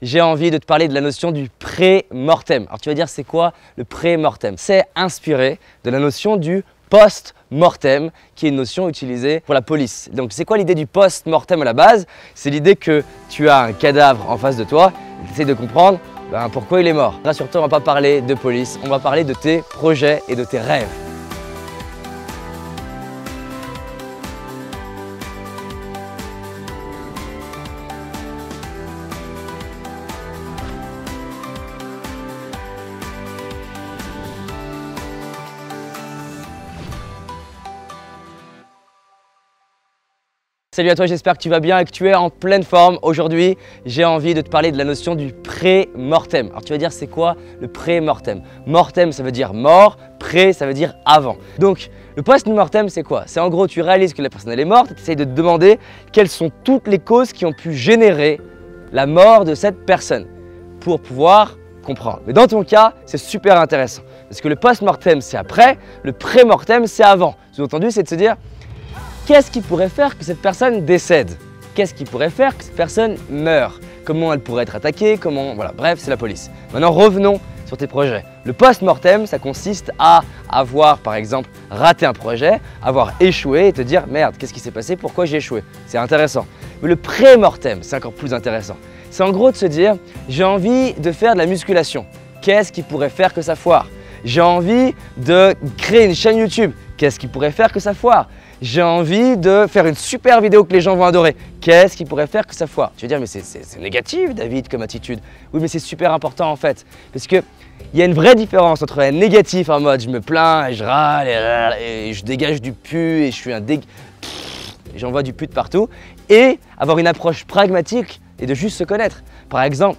j'ai envie de te parler de la notion du pré-mortem. Alors tu vas dire c'est quoi le pré-mortem? C'est inspiré de la notion du post-mortem qui est une notion utilisée pour la police. Donc c'est quoi l'idée du post-mortem à la base? C'est l'idée que tu as un cadavre en face de toi et tu essaies de comprendre pourquoi il est mort. Rassure-toi, on ne va pas parler de police, on va parler de tes projets et de tes rêves. Salut à toi, j'espère que tu vas bien et que tu es en pleine forme. Aujourd'hui, j'ai envie de te parler de la notion du pré-mortem. Alors tu vas dire c'est quoi le pré-mortem? Mortem ça veut dire mort, pré ça veut dire avant. Donc le post-mortem c'est quoi? C'est en gros tu réalises que la personne elle est morte et tu essayes de te demander quelles sont toutes les causes qui ont pu générer la mort de cette personne pour pouvoir comprendre. Mais dans ton cas, c'est super intéressant parce que le post-mortem c'est après, le pré-mortem c'est avant. Sous-entendu c'est de se dire qu'est-ce qui pourrait faire que cette personne décède? Qu'est-ce qui pourrait faire que cette personne meure? Comment elle pourrait être attaquée? Comment... Voilà, bref, c'est la police. Maintenant, revenons sur tes projets. Le post-mortem, ça consiste à avoir, par exemple, raté un projet, avoir échoué et te dire « Merde, qu'est-ce qui s'est passé? Pourquoi j'ai échoué ?» C'est intéressant. Mais le pré-mortem, c'est encore plus intéressant. C'est en gros de se dire « J'ai envie de faire de la musculation. Qu'est-ce qui pourrait faire que ça foire? J'ai envie de créer une chaîne YouTube. Qu'est-ce qui pourrait faire que ça foire? J'ai envie de faire une super vidéo que les gens vont adorer. Qu'est-ce qui pourrait faire que ça foire? Tu vas dire, mais c'est négatif, David, comme attitude. Oui, mais c'est super important en fait. Parce qu'il y a une vraie différence entre être négatif en mode je me plains et je râle et je dégage du pu et je suis un j'envoie du pu de partout. Et avoir une approche pragmatique et de juste se connaître. Par exemple,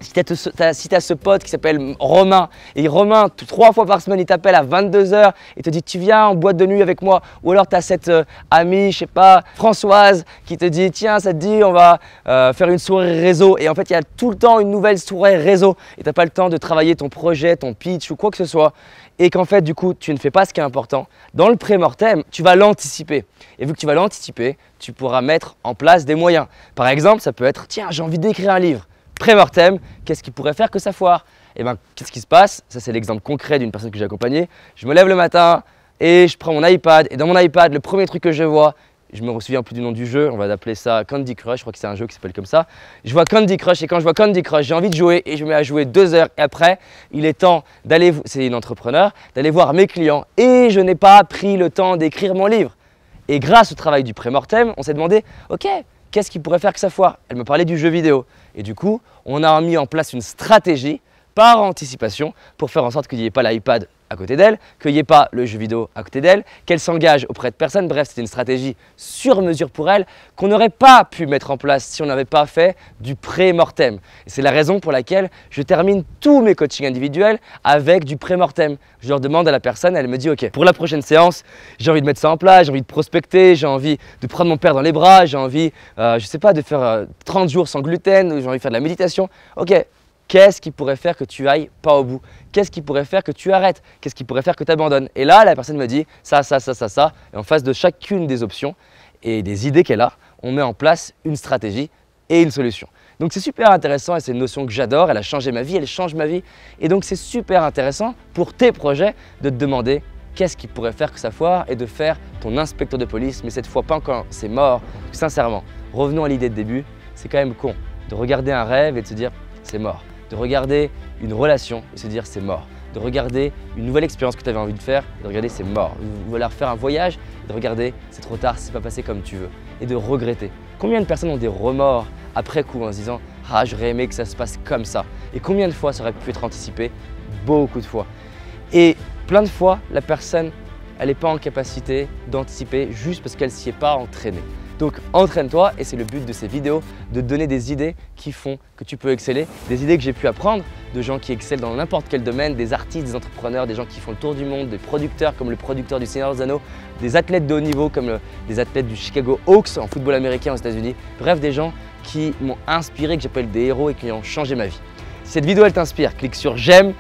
si tu as ce pote qui s'appelle Romain, et Romain, 3 fois par semaine, il t'appelle à 22 h et te dit tu viens en boîte de nuit avec moi. Ou alors tu as cette amie, je sais pas, Françoise, qui te dit tiens, ça te dit on va faire une soirée réseau. Et en fait, il y a tout le temps une nouvelle soirée réseau et tu n'as pas le temps de travailler ton projet, ton pitch ou quoi que ce soit. Et qu'en fait, du coup, tu ne fais pas ce qui est important. Dans le pré-mortem, tu vas l'anticiper. Et vu que tu vas l'anticiper, tu pourras mettre en place des moyens. Par exemple, ça peut être tiens, j'ai envie d'écrire un livre. Pré-mortem, qu'est-ce qui pourrait faire que ça foire? Et bien, qu'est-ce qui se passe? Ça, c'est l'exemple concret d'une personne que j'ai accompagnée. Je me lève le matin et je prends mon iPad. Et dans mon iPad, le premier truc que je vois, je me souviens plus du nom du jeu, on va appeler ça Candy Crush, je crois que c'est un jeu qui s'appelle comme ça. Je vois Candy Crush et quand je vois Candy Crush, j'ai envie de jouer et je me mets à jouer 2 heures. Et après, il est temps d'aller, c'est une entrepreneur, d'aller voir mes clients. Et je n'ai pas pris le temps d'écrire mon livre. Et grâce au travail du pré-mortem, on s'est demandé, ok, qu'est-ce qui pourrait faire que ça foire? Elle me parlait du jeu vidéo. Et du coup, on a mis en place une stratégie par anticipation pour faire en sorte qu'il n'y ait pas l'iPad à côté d'elle, qu'il n'y ait pas le jeu vidéo à côté d'elle, qu'elle s'engage auprès de personne. Bref, c'était une stratégie sur mesure pour elle qu'on n'aurait pas pu mettre en place si on n'avait pas fait du pré-mortem. Et c'est la raison pour laquelle je termine tous mes coachings individuels avec du pré-mortem. Je leur demande à la personne, elle me dit ok, pour la prochaine séance, j'ai envie de mettre ça en place, j'ai envie de prospecter, j'ai envie de prendre mon père dans les bras, j'ai envie, je sais pas, de faire 30 jours sans gluten, j'ai envie de faire de la méditation. Ok. Qu'est-ce qui pourrait faire que tu ailles pas au bout? Qu'est-ce qui pourrait faire que tu arrêtes? Qu'est-ce qui pourrait faire que tu abandonnes? Et là, la personne me dit ça. Et en face de chacune des options et des idées qu'elle a, on met en place une stratégie et une solution. Donc c'est super intéressant et c'est une notion que j'adore. Elle a changé ma vie, elle change ma vie. Et donc c'est super intéressant pour tes projets de te demander qu'est-ce qui pourrait faire que ça foire et de faire ton inspecteur de police, mais cette fois pas quand c'est mort. Sincèrement, revenons à l'idée de début, c'est quand même con de regarder un rêve et de se dire c'est mort. De regarder une relation et se dire c'est mort. De regarder une nouvelle expérience que tu avais envie de faire et de regarder c'est mort. De vouloir faire un voyage et de regarder c'est trop tard, c'est pas passé comme tu veux. Et de regretter. Combien de personnes ont des remords après coup en se disant ah j'aurais aimé que ça se passe comme ça. Et combien de fois ça aurait pu être anticipé? Beaucoup de fois. Et plein de fois la personne elle n'est pas en capacité d'anticiper juste parce qu'elle s'y est pas entraînée. Donc entraîne-toi et c'est le but de ces vidéos, de te donner des idées qui font que tu peux exceller, des idées que j'ai pu apprendre de gens qui excellent dans n'importe quel domaine, des artistes, des entrepreneurs, des gens qui font le tour du monde, des producteurs comme le producteur du Seigneur des Anneaux, des athlètes de haut niveau comme des athlètes du Chicago Hawks en football américain aux États-Unis, bref des gens qui m'ont inspiré, que j'appelle des héros et qui ont changé ma vie. Si cette vidéo elle t'inspire, clique sur j'aime,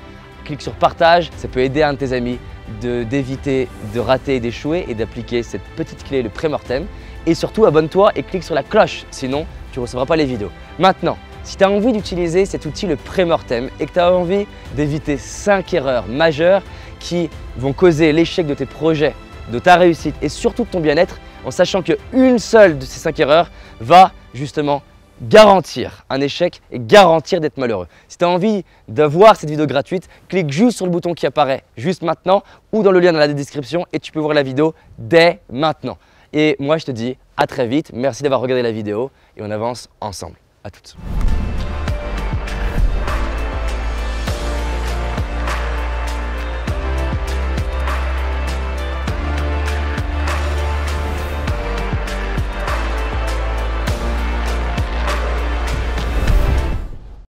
clique sur partage, ça peut aider un de tes amis d'éviter de rater et d'échouer et d'appliquer cette petite clé, le pré-mortem. Et surtout, abonne-toi et clique sur la cloche, sinon tu ne recevras pas les vidéos. Maintenant, Si tu as envie d'utiliser cet outil, le pré-mortem, et que tu as envie d'éviter 5 erreurs majeures qui vont causer l'échec de tes projets, de ta réussite et surtout de ton bien-être, en sachant qu'une seule de ces 5 erreurs va justement garantir un échec et garantir d'être malheureux. Si tu as envie de voir cette vidéo gratuite, clique juste sur le bouton qui apparaît juste maintenant ou dans le lien dans la description et tu peux voir la vidéo dès maintenant. Et moi je te dis à très vite, merci d'avoir regardé la vidéo et on avance ensemble. À toutes.